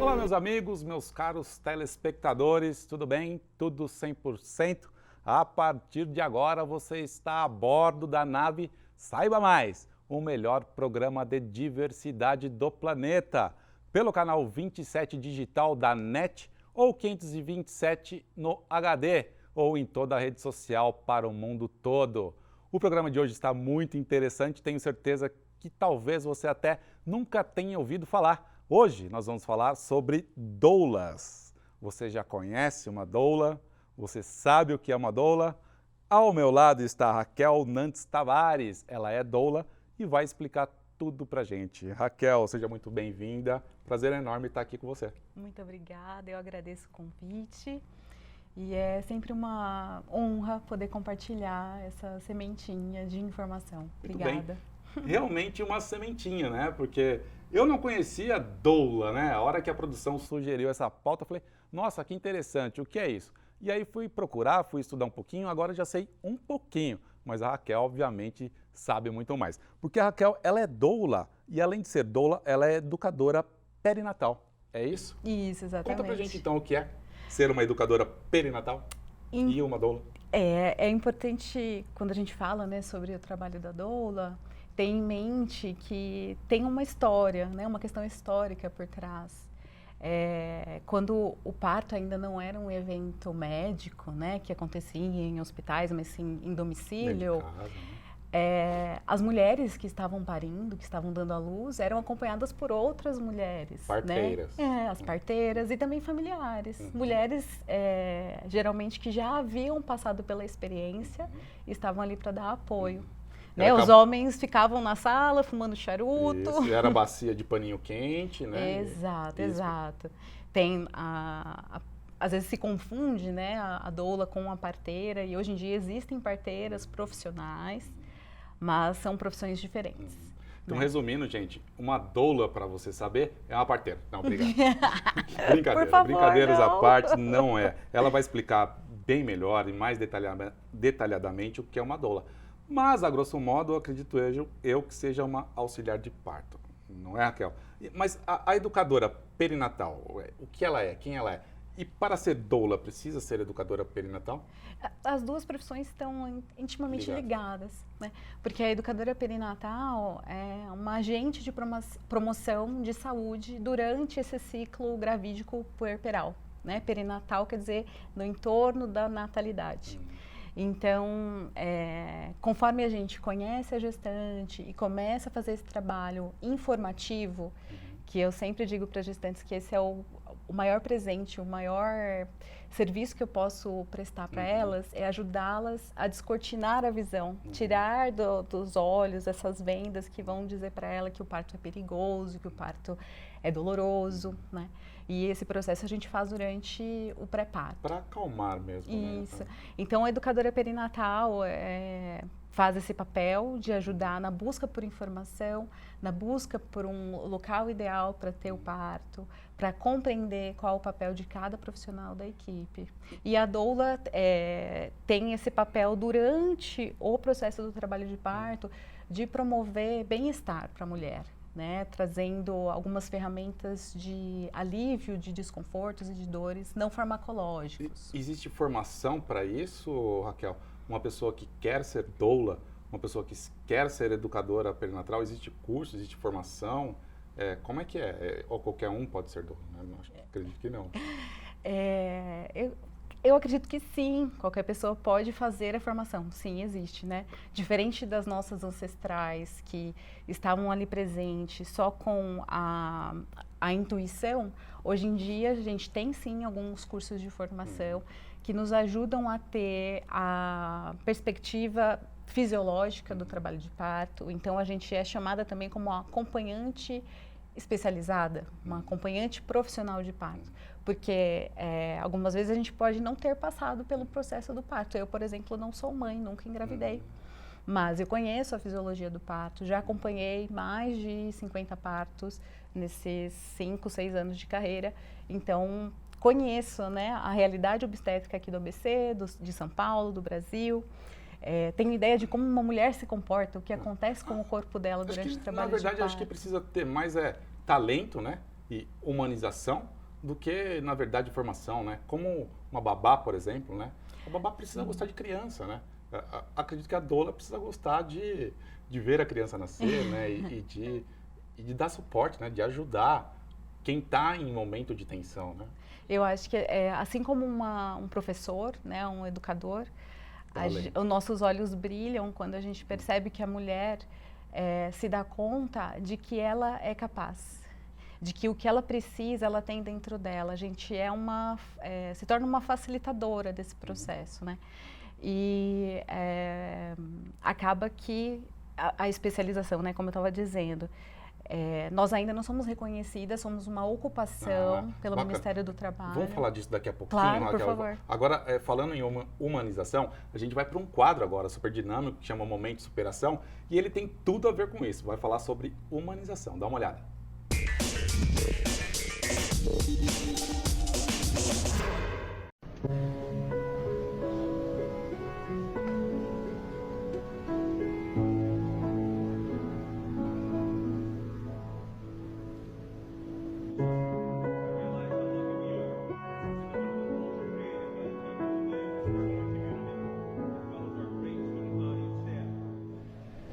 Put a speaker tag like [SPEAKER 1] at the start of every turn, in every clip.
[SPEAKER 1] Olá, meus amigos, meus caros telespectadores, tudo bem? Tudo 100%? A partir de agora você está a bordo da nave Saiba Mais, o melhor programa de diversidade do planeta, pelo canal 27 digital da NET ou 527 no HD ou em toda a rede social para o mundo todo. O programa de hoje está muito interessante, tenho certeza que talvez você até nunca tenha ouvido falar. Hoje nós vamos falar sobre doulas. Você já conhece uma doula? Você sabe o que é uma doula? Ao meu lado está Raquel Nantes Tavares. Ela é doula e vai explicar tudo pra gente. Raquel, seja muito bem-vinda. Prazer enorme estar aqui com você.
[SPEAKER 2] Muito obrigada, eu agradeço o convite. E é sempre uma honra poder compartilhar essa sementinha de informação. Obrigada.
[SPEAKER 1] Realmente uma sementinha, né? Porque eu não conhecia doula, né? A hora que a produção sugeriu essa pauta, eu falei, nossa, que interessante, o que é isso? E aí fui procurar, fui estudar um pouquinho, agora já sei um pouquinho, mas a Raquel, obviamente, sabe muito mais. Porque a Raquel, ela é doula e além de ser doula, ela é educadora perinatal, é isso?
[SPEAKER 2] Isso, exatamente.
[SPEAKER 1] Conta pra gente então o que é ser uma educadora perinatal e uma doula.
[SPEAKER 2] É importante, quando a gente fala, né, sobre o trabalho da doula, ter em mente que tem uma história, né, uma questão histórica por trás. Quando o parto ainda não era um evento médico, né, que acontecia em hospitais, mas sim em domicílio, as mulheres que estavam parindo, que estavam dando à luz, eram acompanhadas por outras mulheres.
[SPEAKER 1] Parteiras.
[SPEAKER 2] Né? As parteiras e também familiares. Mulheres, geralmente, que já haviam passado pela experiência e estavam ali para dar apoio. Né? Os homens ficavam na sala fumando charuto.
[SPEAKER 1] Isso, era bacia de paninho quente, né?
[SPEAKER 2] Exato, exato. Tem às vezes se confunde, né, a doula com a parteira, e hoje em dia existem parteiras profissionais, mas são profissões diferentes.
[SPEAKER 1] Então, resumindo, gente, uma doula, para você saber, é uma parteira. Não, obrigado. Brincadeira,
[SPEAKER 2] Por favor,
[SPEAKER 1] brincadeiras
[SPEAKER 2] não.
[SPEAKER 1] à parte, não é. Ela vai explicar bem melhor e mais detalhadamente o que é uma doula. Mas, a grosso modo, eu acredito eu que seja uma auxiliar de parto. Não é, Raquel? Mas a educadora perinatal, o que ela é? Quem ela é? E para ser doula, precisa ser educadora perinatal?
[SPEAKER 2] As duas profissões estão intimamente ligadas, né? Porque a educadora perinatal é uma agente de promoção de saúde durante esse ciclo gravídico puerperal, né? Perinatal quer dizer no entorno da natalidade. Então, conforme a gente conhece a gestante e começa a fazer esse trabalho informativo, que eu sempre digo para as gestantes que esse é o maior presente, o maior serviço que eu posso prestar para elas é ajudá-las a descortinar a visão, tirar dos olhos essas vendas que vão dizer para ela que o parto é perigoso, que o parto é doloroso, né? E esse processo a gente faz durante o pré-parto.
[SPEAKER 1] Para acalmar mesmo,
[SPEAKER 2] Isso.
[SPEAKER 1] né?
[SPEAKER 2] Então, a educadora perinatal faz esse papel de ajudar na busca por informação, na busca por um local ideal para ter o parto, para compreender qual o papel de cada profissional da equipe. E a doula tem esse papel durante o processo do trabalho de parto de promover bem-estar para a mulher, né? Trazendo algumas ferramentas de alívio de desconfortos e de dores não farmacológicos.
[SPEAKER 1] Existe formação para isso, Raquel? Uma pessoa que quer ser doula, uma pessoa que quer ser educadora perinatal, existe curso, existe formação? Como é que é? Ou qualquer um pode ser doula? Né? Acredito que não.
[SPEAKER 2] Eu acredito que sim, qualquer pessoa pode fazer a formação, sim, existe, né? Diferente das nossas ancestrais que estavam ali presentes só com a intuição, hoje em dia a gente tem sim alguns cursos de formação que nos ajudam a ter a perspectiva fisiológica do trabalho de parto. Então a gente é chamada também como uma acompanhante especializada, uma acompanhante profissional de parto, porque algumas vezes a gente pode não ter passado pelo processo do parto. Eu, por exemplo, não sou mãe, nunca engravidei, mas eu conheço a fisiologia do parto, já acompanhei mais de 50 partos nesses 5, 6 anos de carreira, então conheço, né, a realidade obstétrica aqui do ABC, de São Paulo, do Brasil. Tenho ideia de como uma mulher se comporta, o que acontece com o corpo dela durante o trabalho de parto.
[SPEAKER 1] Na verdade, acho que precisa ter mais talento, né? E humanização do que, na verdade, formação, né? Como uma babá, por exemplo, né? A babá precisa gostar de criança, né? Acredito que a doula precisa gostar de ver a criança nascer, né? E de dar suporte, né? De ajudar quem está em momento de tensão, né?
[SPEAKER 2] Eu acho que, assim como um professor, né, um educador, os nossos olhos brilham quando a gente percebe que a mulher se dá conta de que ela é capaz, de que o que ela precisa, ela tem dentro dela. A gente se torna uma facilitadora desse processo, né? E acaba que a especialização, né, como eu estava dizendo, nós ainda não somos reconhecidas, somos uma ocupação pelo
[SPEAKER 1] bacana.
[SPEAKER 2] Ministério do Trabalho.
[SPEAKER 1] Vamos falar disso daqui a pouquinho,
[SPEAKER 2] claro,
[SPEAKER 1] Raquel.
[SPEAKER 2] por favor.
[SPEAKER 1] Agora, falando em humanização, a gente vai para um quadro agora super dinâmico que chama Momento de Superação e ele tem tudo a ver com isso. Vai falar sobre humanização. Dá uma olhada.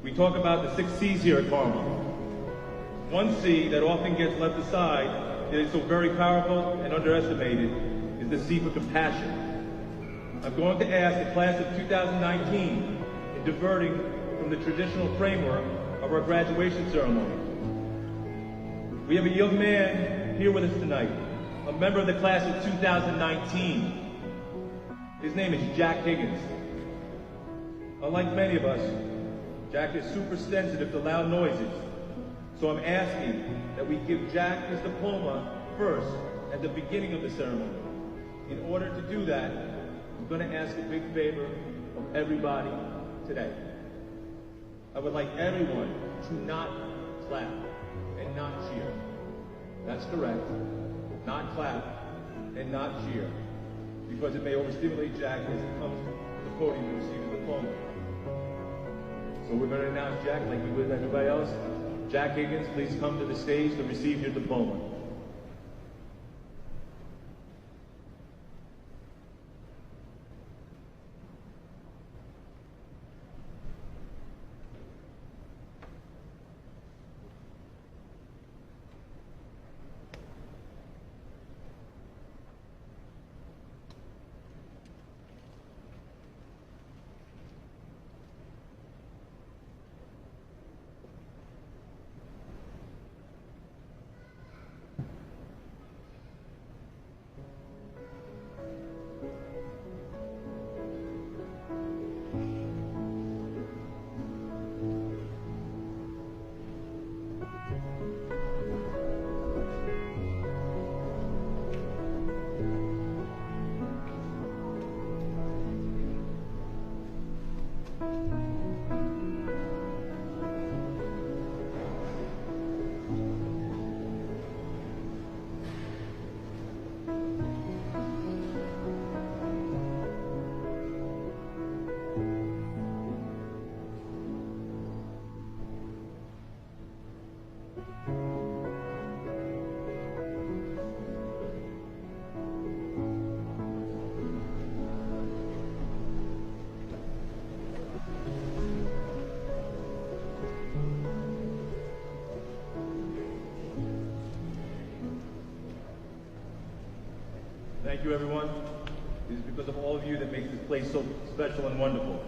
[SPEAKER 3] We talk about the 6 C's here at Carmel. One C that often gets left aside, yet is so very powerful and underestimated, is the C for compassion. I'm going to ask the class of 2019, in diverting from the traditional framework of our graduation ceremony. We have a young man here with us tonight, a member of the class of 2019. His name is Jack Higgins. Unlike many of us, Jack is super sensitive to loud noises. So I'm asking that we give Jack his diploma first at the beginning of the ceremony. In order to do that, I'm going to ask a big favor of everybody today. I would like everyone to not clap and not cheer. That's correct. Not clap and not cheer. Because it may overstimulate Jack as he comes to the podium to receive his diploma. So we're going to announce Jack like we would everybody else. Jack Higgins, please come to the stage to receive your diploma. Thank you, everyone. It is because of all of you that makes this place so special and wonderful.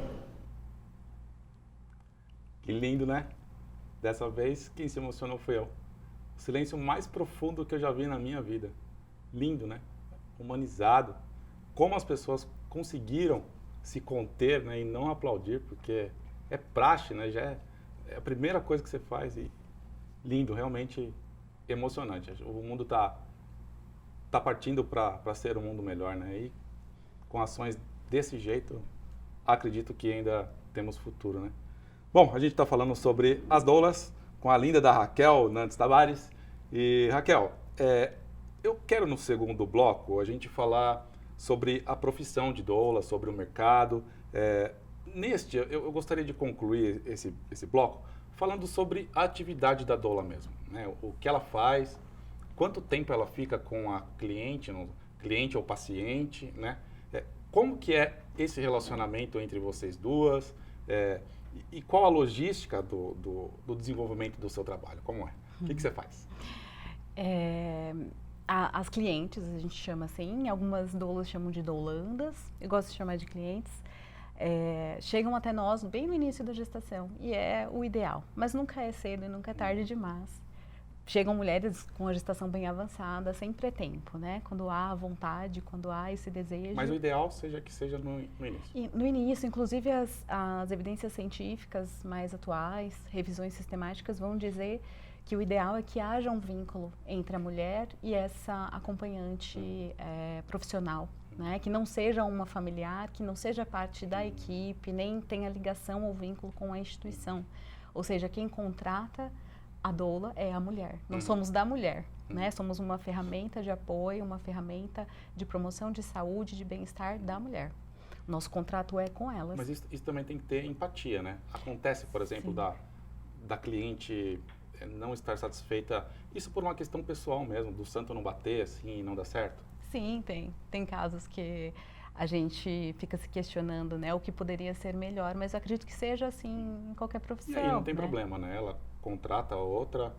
[SPEAKER 1] Que lindo, né? Dessa vez, quem se emocionou foi eu. O silêncio mais profundo que eu já vi na minha vida. Lindo, né? Humanizado. Como as pessoas conseguiram se conter, né? E não aplaudir, porque é praxe, né? Já é a primeira coisa que você faz. E lindo, realmente emocionante. O mundo tá partindo para ser um mundo melhor, né? E com ações desse jeito, acredito que ainda temos futuro, né? Bom, a gente está falando sobre as doulas com a linda da Raquel Nantes Tavares. E Raquel, eu quero no segundo bloco a gente falar sobre a profissão de doula, sobre o mercado. Eu gostaria de concluir esse bloco falando sobre a atividade da doula mesmo, né? O que ela faz, quanto tempo ela fica com a cliente, cliente ou paciente, né? Como que é esse relacionamento entre vocês duas? E qual a logística do desenvolvimento do seu trabalho? Como é? O que você faz?
[SPEAKER 2] As clientes, a gente chama assim, algumas doulas chamam de doulandas, eu gosto de chamar de clientes, chegam até nós bem no início da gestação, e é o ideal, mas nunca é cedo e nunca é tarde demais. Chegam mulheres com a gestação bem avançada, sempre é tempo, né? Quando há vontade, quando há esse desejo.
[SPEAKER 1] Mas o ideal seja que seja no início.
[SPEAKER 2] E no início, inclusive as evidências científicas mais atuais, revisões sistemáticas vão dizer que o ideal é que haja um vínculo entre a mulher e essa acompanhante profissional, né? Que não seja uma familiar, que não seja parte da equipe, nem tenha ligação ou vínculo com a instituição. Ou seja, quem contrata a doula é a mulher. Nós somos da mulher, né? Somos uma ferramenta de apoio, uma ferramenta de promoção de saúde, de bem-estar da mulher. Nosso contrato é com elas.
[SPEAKER 1] Mas isso também tem que ter empatia, né? Acontece, por exemplo, da cliente não estar satisfeita, isso por uma questão pessoal mesmo, do santo não bater assim e não dar certo?
[SPEAKER 2] Sim, tem casos que a gente fica se questionando, né, o que poderia ser melhor, mas eu acredito que seja assim em qualquer profissão.
[SPEAKER 1] E aí não tem
[SPEAKER 2] né?
[SPEAKER 1] problema, né? Ela contrata outra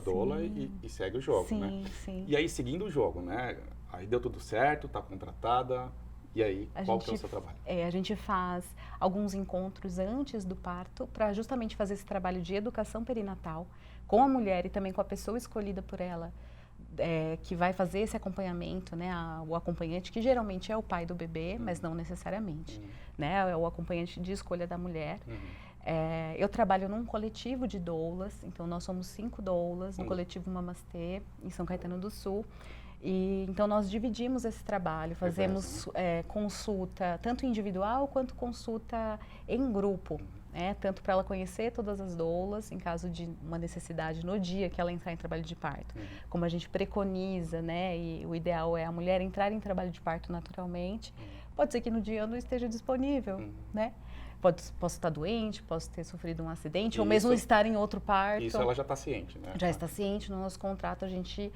[SPEAKER 1] doula e segue o jogo,
[SPEAKER 2] sim,
[SPEAKER 1] né?
[SPEAKER 2] Sim.
[SPEAKER 1] E aí seguindo o jogo, né? Aí deu tudo certo, tá contratada, e aí qual que é o seu trabalho?
[SPEAKER 2] A gente faz alguns encontros antes do parto para justamente fazer esse trabalho de educação perinatal com a mulher e também com a pessoa escolhida por ela, que vai fazer esse acompanhamento, né, o acompanhante, que geralmente é o pai do bebê, mas não necessariamente, né, é o acompanhante de escolha da mulher. Eu trabalho num coletivo de doulas, então nós somos 5 doulas no coletivo Mamastê, em São Caetano do Sul, e então nós dividimos esse trabalho, fazemos consulta tanto individual quanto consulta em grupo, tanto para ela conhecer todas as doulas, em caso de uma necessidade no dia que ela entrar em trabalho de parto. Como a gente preconiza, né, e o ideal é a mulher entrar em trabalho de parto naturalmente, pode ser que no dia eu não esteja disponível, né? Posso estar doente, posso ter sofrido um acidente, ou mesmo estar em outro parto.
[SPEAKER 1] Isso ela já está ciente, né?
[SPEAKER 2] Já está ciente, no nosso contrato a gente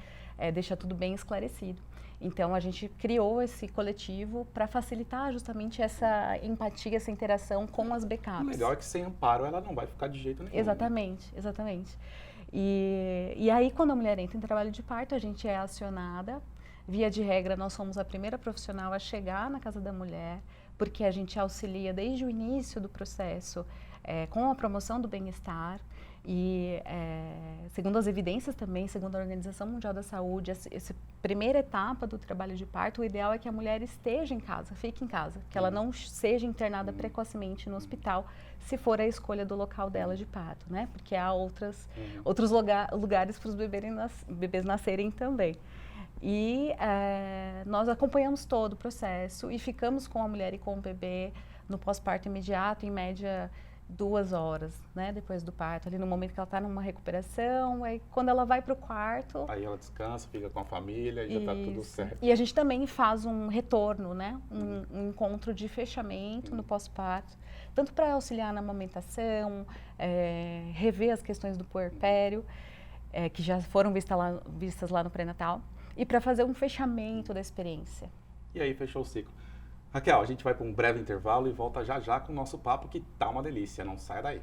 [SPEAKER 2] deixa tudo bem esclarecido. Então, a gente criou esse coletivo para facilitar justamente essa empatia, essa interação com as backups.
[SPEAKER 1] O legal é que sem amparo ela não vai ficar de jeito nenhum.
[SPEAKER 2] Exatamente, né? Exatamente. E aí, quando a mulher entra em trabalho de parto, a gente é acionada. Via de regra, nós somos a primeira profissional a chegar na casa da mulher, porque a gente auxilia desde o início do processo com a promoção do bem-estar. E, segundo as evidências também, segundo a Organização Mundial da Saúde, essa primeira etapa do trabalho de parto, o ideal é que a mulher esteja em casa, fique em casa, que ela não seja internada precocemente no hospital, se for a escolha do local dela de parto, né? Porque há outros lugares para os bebês nascerem também. E nós acompanhamos todo o processo e ficamos com a mulher e com o bebê no pós-parto imediato, em média 2 horas, né, depois do parto, ali no momento que ela está numa recuperação, aí quando ela vai para o quarto... Aí
[SPEAKER 1] ela descansa, fica com a família e já está tudo certo.
[SPEAKER 2] E a gente também faz um retorno, né, um encontro de fechamento no pós-parto, tanto para auxiliar na amamentação, rever as questões do puerpério, que já foram vistas lá no pré-natal, e para fazer um fechamento da experiência.
[SPEAKER 1] E aí fechou o ciclo. Raquel, a gente vai para um breve intervalo e volta já já com o nosso papo, que tá uma delícia, não sai daí.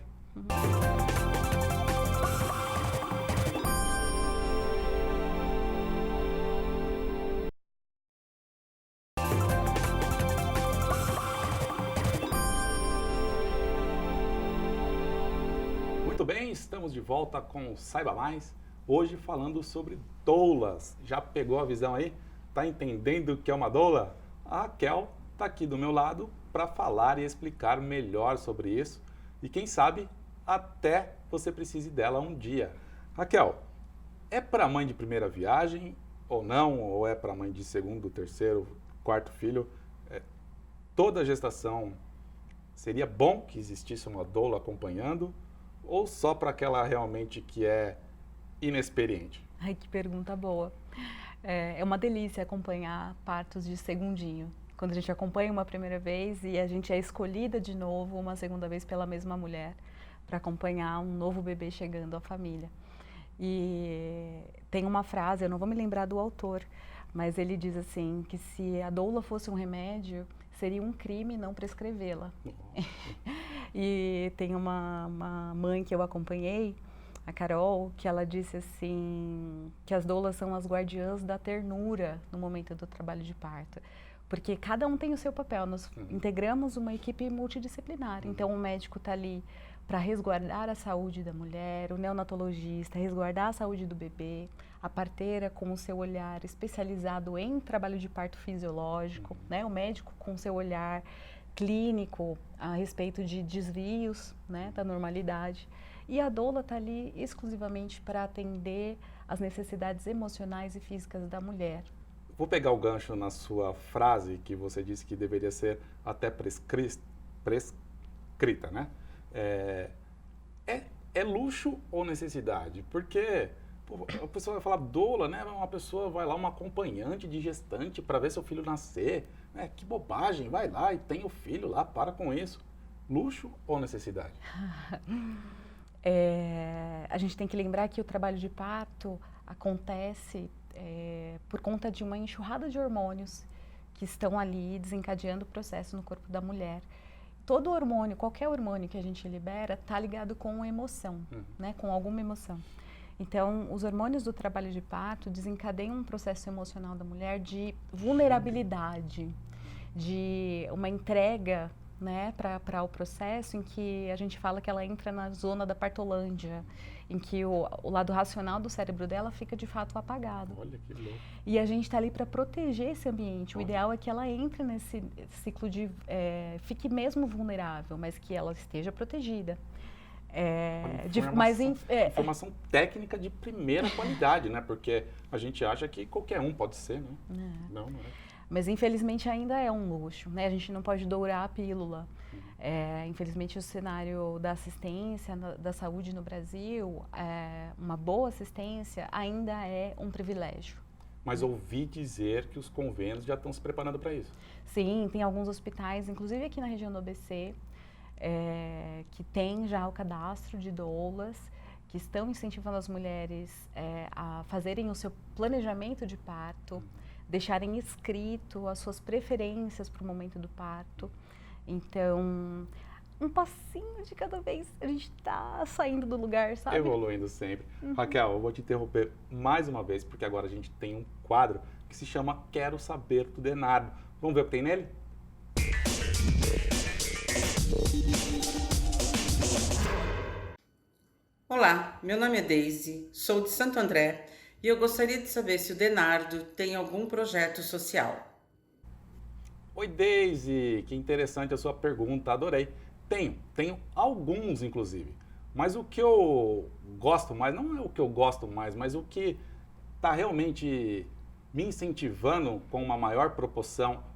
[SPEAKER 1] Muito bem, estamos de volta com o Saiba Mais, hoje falando sobre doulas. Já pegou a visão aí? Tá entendendo o que é uma doula? A Raquel está aqui do meu lado para falar e explicar melhor sobre isso e quem sabe até você precise dela um dia. Raquel, é para mãe de primeira viagem ou não? Ou é para mãe de segundo, terceiro, quarto filho? Toda a gestação seria bom que existisse uma doula acompanhando ou só para aquela realmente que é inexperiente?
[SPEAKER 2] Ai, que pergunta boa. É uma delícia acompanhar partos de segundinho. Quando a gente acompanha uma primeira vez e a gente é escolhida de novo uma segunda vez pela mesma mulher para acompanhar um novo bebê chegando à família. E tem uma frase, eu não vou me lembrar do autor, mas ele diz assim, que se a doula fosse um remédio, seria um crime não prescrevê-la. E tem uma mãe que eu acompanhei, a Carol, que ela disse assim, que as doulas são as guardiãs da ternura no momento do trabalho de parto. Porque cada um tem o seu papel, nós integramos uma equipe multidisciplinar. Então o médico está ali para resguardar a saúde da mulher, o neonatologista, resguardar a saúde do bebê, a parteira com o seu olhar especializado em trabalho de parto fisiológico, né? O médico com o seu olhar clínico a respeito de desvios, né, da normalidade. E a doula está ali exclusivamente para atender as necessidades emocionais e físicas da mulher.
[SPEAKER 1] Vou pegar o gancho na sua frase que você disse que deveria ser até prescrita, né? É luxo ou necessidade? Porque pô, a pessoa vai falar doula, né? Uma pessoa vai lá, uma acompanhante de gestante para ver seu filho nascer. Né? Que bobagem, vai lá e tem o filho lá, para com isso. Luxo ou necessidade?
[SPEAKER 2] A gente tem que lembrar que o trabalho de parto acontece por conta de uma enxurrada de hormônios que estão ali desencadeando o processo no corpo da mulher. Todo hormônio, qualquer hormônio que a gente libera, está ligado com emoção, né? Com alguma emoção. Então, os hormônios do trabalho de parto desencadeiam um processo emocional da mulher de vulnerabilidade, de uma entrega, né, para o processo em que a gente fala que ela entra na zona da partolândia, em que o lado racional do cérebro dela fica de fato apagado.
[SPEAKER 1] Olha que louco.
[SPEAKER 2] E a gente está ali para proteger esse ambiente. O ideal é que ela entre nesse ciclo de... fique mesmo vulnerável, mas que ela esteja protegida.
[SPEAKER 1] Informação técnica de primeira qualidade, né? Porque a gente acha que qualquer um pode ser, né? Não é.
[SPEAKER 2] Mas infelizmente ainda é um luxo, né? A gente não pode dourar a pílula. Infelizmente o cenário da assistência, da saúde no Brasil, uma boa assistência ainda é um privilégio.
[SPEAKER 1] Mas ouvi dizer que os convênios já estão se preparando para isso.
[SPEAKER 2] Sim, tem alguns hospitais, inclusive aqui na região do ABC, que tem já o cadastro de doulas, que estão incentivando as mulheres a fazerem o seu planejamento de parto, deixarem escrito as suas preferências para o momento do parto. Então, um passinho de cada vez, a gente está saindo do lugar, sabe?
[SPEAKER 1] Evoluindo sempre. Raquel, eu vou te interromper mais uma vez, porque agora a gente tem um quadro que se chama Quero Saber do Denardo. Vamos ver o que tem nele?
[SPEAKER 4] Olá, meu nome é Deise, sou de Santo André e eu gostaria de saber se o Denardo tem algum projeto social.
[SPEAKER 1] Oi, Deise, que interessante a sua pergunta, adorei. Tenho alguns, inclusive. Mas o que eu gosto mais, não é o que eu gosto mais, mas o que está realmente me incentivando com uma maior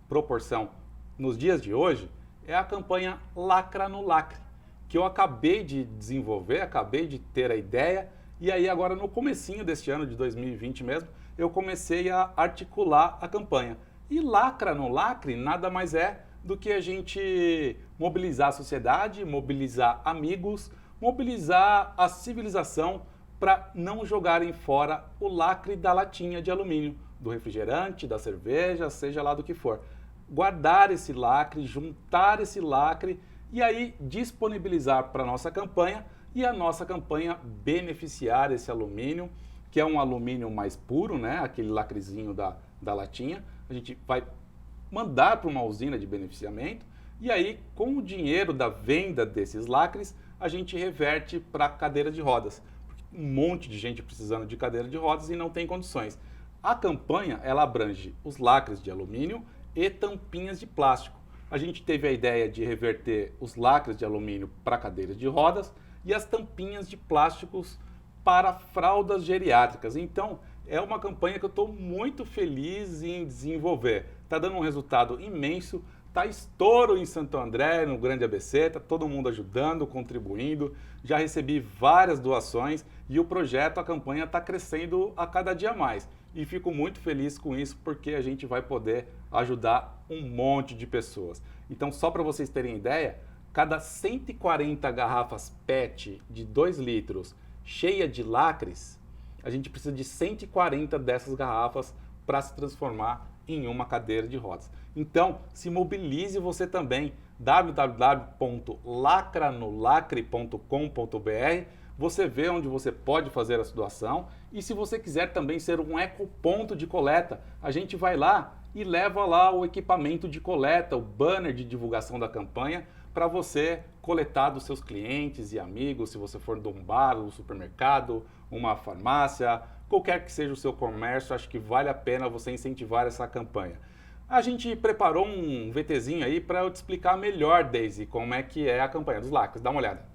[SPEAKER 1] proporção nos dias de hoje, é a campanha Lacra no Lacre, que eu acabei de desenvolver, acabei de ter a ideia, e aí agora no comecinho deste ano de 2020 mesmo, eu comecei a articular a campanha. E Lacra no Lacre nada mais é do que a gente mobilizar a sociedade, mobilizar amigos, mobilizar a civilização para não jogarem fora o lacre da latinha de alumínio, do refrigerante, da cerveja, seja lá do que for. Guardar esse lacre, juntar esse lacre e aí disponibilizar para a nossa campanha e a nossa campanha beneficiar esse alumínio, que é um alumínio mais puro, né? Aquele lacrezinho da latinha. A gente vai mandar para uma usina de beneficiamento e aí, com o dinheiro da venda desses lacres, a gente reverte para cadeira de rodas. Um monte de gente precisando de cadeira de rodas e não tem condições. A campanha, ela abrange os lacres de alumínio e tampinhas de plástico. A gente teve a ideia de reverter os lacres de alumínio para cadeiras de rodas e as tampinhas de plásticos para fraldas geriátricas. Então, é uma campanha que eu estou muito feliz em desenvolver. Está dando um resultado imenso, está estouro em Santo André, no Grande ABC, está todo mundo ajudando, contribuindo. Já recebi várias doações e o projeto, a campanha está crescendo a cada dia mais. E fico muito feliz com isso porque a gente vai poder ajudar um monte de pessoas. Então, só para vocês terem ideia, cada 140 garrafas PET de 2 litros cheia de lacres, a gente precisa de 140 dessas garrafas para se transformar em uma cadeira de rodas. Então, se mobilize você também, www.lacranolacre.com.br. Você vê onde você pode fazer essa doação e se você quiser também ser um ecoponto de coleta, a gente vai lá e leva lá o equipamento de coleta, o banner de divulgação da campanha para você coletar dos seus clientes e amigos, se você for de um bar, um supermercado, uma farmácia, qualquer que seja o seu comércio, acho que vale a pena você incentivar essa campanha. A gente preparou um VTzinho aí para eu te explicar melhor, Daisy, como é que é a campanha dos lacres. Dá uma olhada.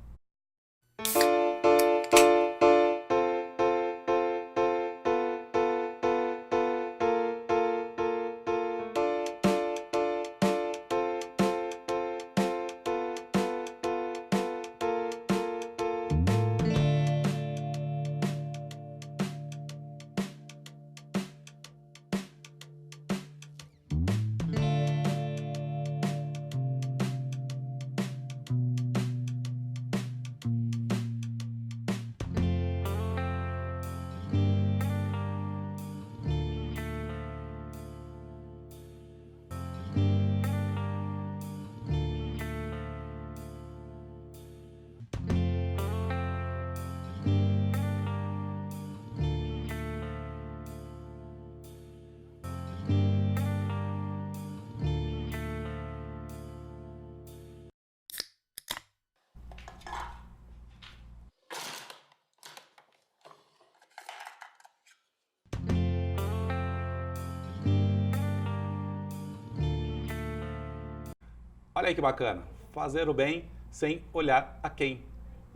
[SPEAKER 1] Olha aí que bacana, fazer o bem sem olhar a quem.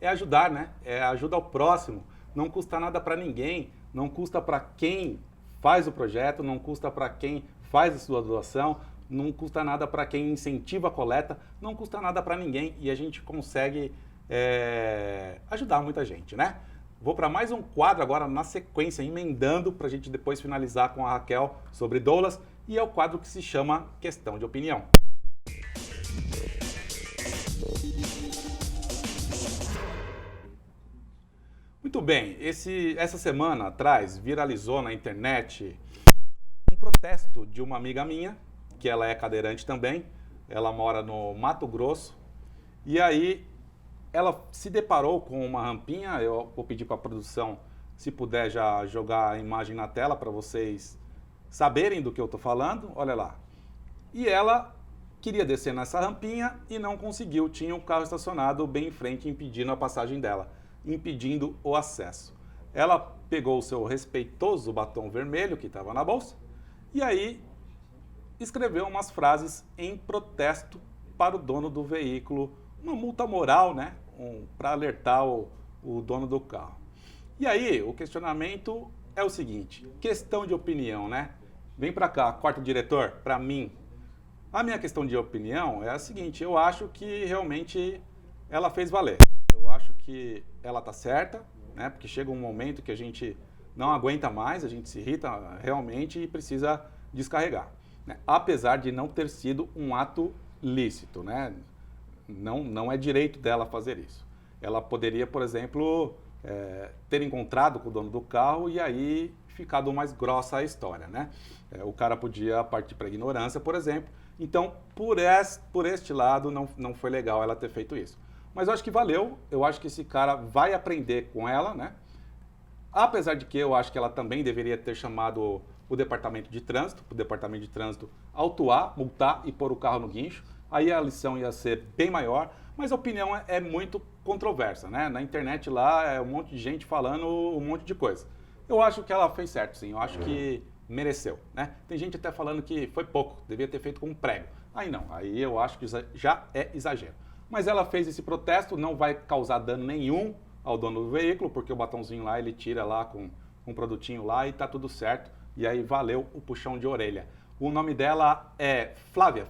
[SPEAKER 1] É ajudar, né? É ajuda ao próximo, não custa nada para ninguém, não custa para quem faz o projeto, não custa para quem faz a sua doação, não custa nada para quem incentiva a coleta, não custa nada para ninguém e a gente consegue ajudar muita gente, né? Vou para mais um quadro agora na sequência, emendando para a gente depois finalizar com a Raquel sobre doulas e é o quadro que se chama Questão de Opinião. Muito bem, essa semana atrás viralizou na internet um protesto de uma amiga minha, que ela é cadeirante também, ela mora no Mato Grosso, e aí ela se deparou com uma rampinha, eu vou pedir para a produção, se puder já jogar a imagem na tela para vocês saberem do que eu estou falando, olha lá. E ela queria descer nessa rampinha e não conseguiu, tinha um carro estacionado bem em frente impedindo a passagem dela, impedindo o acesso. Ela pegou o seu respeitoso batom vermelho que estava na bolsa e aí escreveu umas frases em protesto para o dono do veículo, uma multa moral, né, para alertar o dono do carro. E aí o questionamento é o seguinte, questão de opinião, né? Vem para cá, quarto diretor, para mim. A minha questão de opinião é a seguinte, eu acho que realmente ela fez valer. Eu acho que ela tá certa, né? Porque chega um momento que a gente não aguenta mais, a gente se irrita realmente e precisa descarregar, né? Apesar de não ter sido um ato lícito, né? Não é direito dela fazer isso. Ela poderia, por exemplo, ter encontrado com o dono do carro e aí ficado mais grossa a história, né? O cara podia partir para ignorância, por exemplo. Então, por este lado, não foi legal ela ter feito isso. Mas eu acho que valeu, eu acho que esse cara vai aprender com ela, né? Apesar de que eu acho que ela também deveria ter chamado o departamento de trânsito, autuar, multar e pôr o carro no guincho. Aí a lição ia ser bem maior, mas a opinião é muito controversa, né? Na internet lá é um monte de gente falando um monte de coisa. Eu acho que ela fez certo, sim, eu acho que mereceu, né? Tem gente até falando que foi pouco, devia ter feito com um prego. Aí não, aí eu acho que já é exagero. Mas ela fez esse protesto, não vai causar dano nenhum ao dono do veículo, porque o batonzinho lá ele tira lá com um produtinho lá e tá tudo certo. E aí valeu o puxão de orelha. O nome dela é Flávia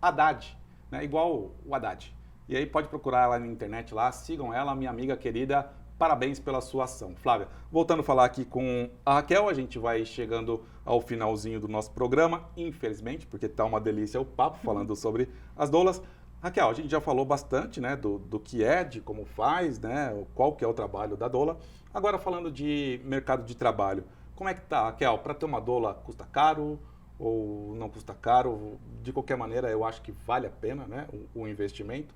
[SPEAKER 1] Haddad, né? Igual o Haddad. E aí pode procurar ela na internet lá, sigam ela, minha amiga querida, parabéns pela sua ação. Flávia, voltando a falar aqui com a Raquel, a gente vai chegando ao finalzinho do nosso programa, infelizmente, porque tá uma delícia o papo falando sobre as doulas. Raquel, a gente já falou bastante, né, do que é, de como faz, né, qual que é o trabalho da doula. Agora falando de mercado de trabalho, como é que tá, Raquel? Para ter uma doula custa caro ou não custa caro? De qualquer maneira, eu acho que vale a pena, né, o investimento.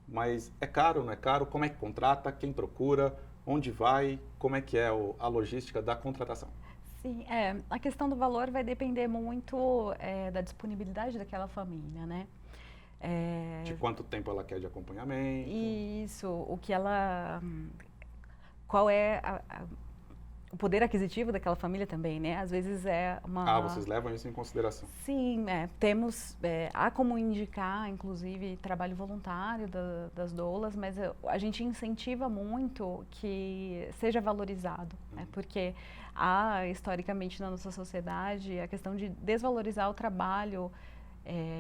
[SPEAKER 1] Mas é caro, não é caro? Como é que contrata? Quem procura? Onde vai? Como é que é a logística da contratação?
[SPEAKER 2] Sim, a questão do valor vai depender muito da disponibilidade daquela família, né?
[SPEAKER 1] De quanto tempo ela quer de acompanhamento?
[SPEAKER 2] Isso, o que ela... Qual é o poder aquisitivo daquela família também, né? Às vezes é uma...
[SPEAKER 1] Vocês levam isso em consideração?
[SPEAKER 2] Sim, temos... há como indicar, inclusive, trabalho voluntário das doulas, mas a gente incentiva muito que seja valorizado, né? Porque há, historicamente, na nossa sociedade, a questão de desvalorizar o trabalho,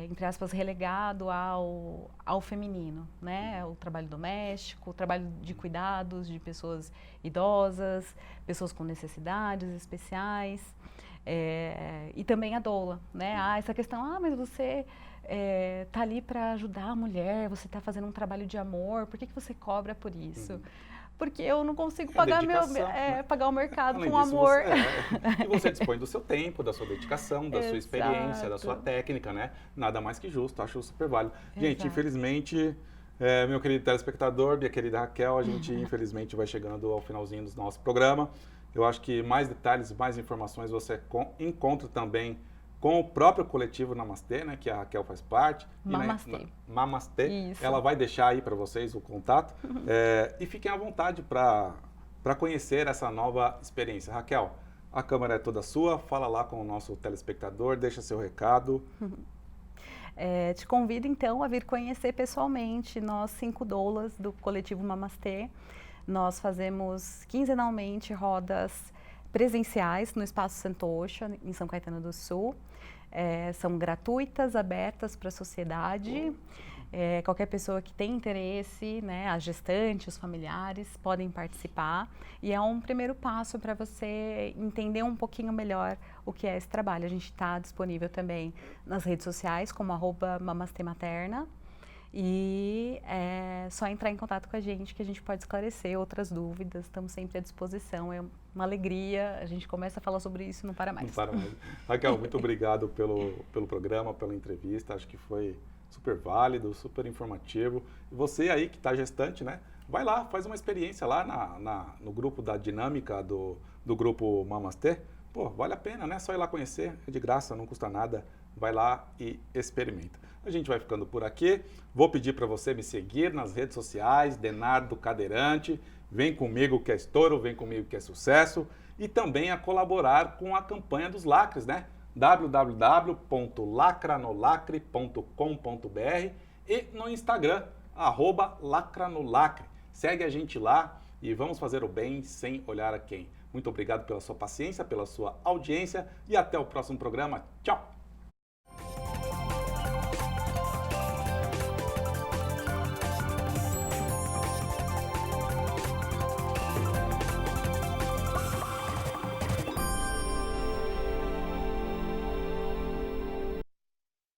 [SPEAKER 2] entre aspas, relegado ao feminino, né? O trabalho doméstico, o trabalho de cuidados de pessoas idosas, pessoas com necessidades especiais, e também a doula, né? Essa questão, mas você tá ali para ajudar a mulher, você está fazendo um trabalho de amor, por que você cobra por isso? Porque eu não consigo pagar pagar o mercado
[SPEAKER 1] Além
[SPEAKER 2] com
[SPEAKER 1] disso,
[SPEAKER 2] amor.
[SPEAKER 1] E você dispõe do seu tempo, da sua dedicação, da sua experiência, da sua técnica, né? Nada mais que justo, acho super válido. Gente, infelizmente, meu querido telespectador, minha querida Raquel, a gente infelizmente vai chegando ao finalzinho do nosso programa. Eu acho que mais detalhes, mais informações você encontra também com o próprio coletivo Namastê, né, que a Raquel faz parte.
[SPEAKER 2] Mamastê.
[SPEAKER 1] Mamastê.
[SPEAKER 2] Isso.
[SPEAKER 1] Ela vai deixar aí para vocês o contato. E fiquem à vontade para conhecer essa nova experiência. Raquel, a câmera é toda sua. Fala lá com o nosso telespectador, deixa seu recado.
[SPEAKER 2] Te convido, então, a vir conhecer pessoalmente nós 5 doulas do coletivo Mamastê. Nós fazemos quinzenalmente rodas presenciais no Espaço Santocha, em São Caetano do Sul. São gratuitas, abertas para a sociedade. Qualquer pessoa que tem interesse, né, a gestante, os familiares, podem participar. E é um primeiro passo para você entender um pouquinho melhor o que é esse trabalho. A gente está disponível também nas redes sociais, como @mamastematerna. E é só entrar em contato com a gente que a gente pode esclarecer outras dúvidas. Estamos sempre à disposição. É uma alegria. A gente começa a falar sobre isso e não para mais.
[SPEAKER 1] Não para mais. Raquel, muito obrigado pelo programa, pela entrevista. Acho que foi super válido, super informativo. E você aí que está gestante, né? Vai lá, faz uma experiência lá no grupo da dinâmica do grupo Mamastê. Pô, vale a pena, né? Só ir lá conhecer, é de graça, não custa nada. Vai lá e experimenta. A gente vai ficando por aqui. Vou pedir para você me seguir nas redes sociais, Denardo Cadeirante. Vem comigo que é estouro, vem comigo que é sucesso. E também a colaborar com a campanha dos lacres, né? www.lacranolacre.com.br e no Instagram, @lacranolacre. Segue a gente lá e vamos fazer o bem sem olhar a quem. Muito obrigado pela sua paciência, pela sua audiência e até o próximo programa. Tchau!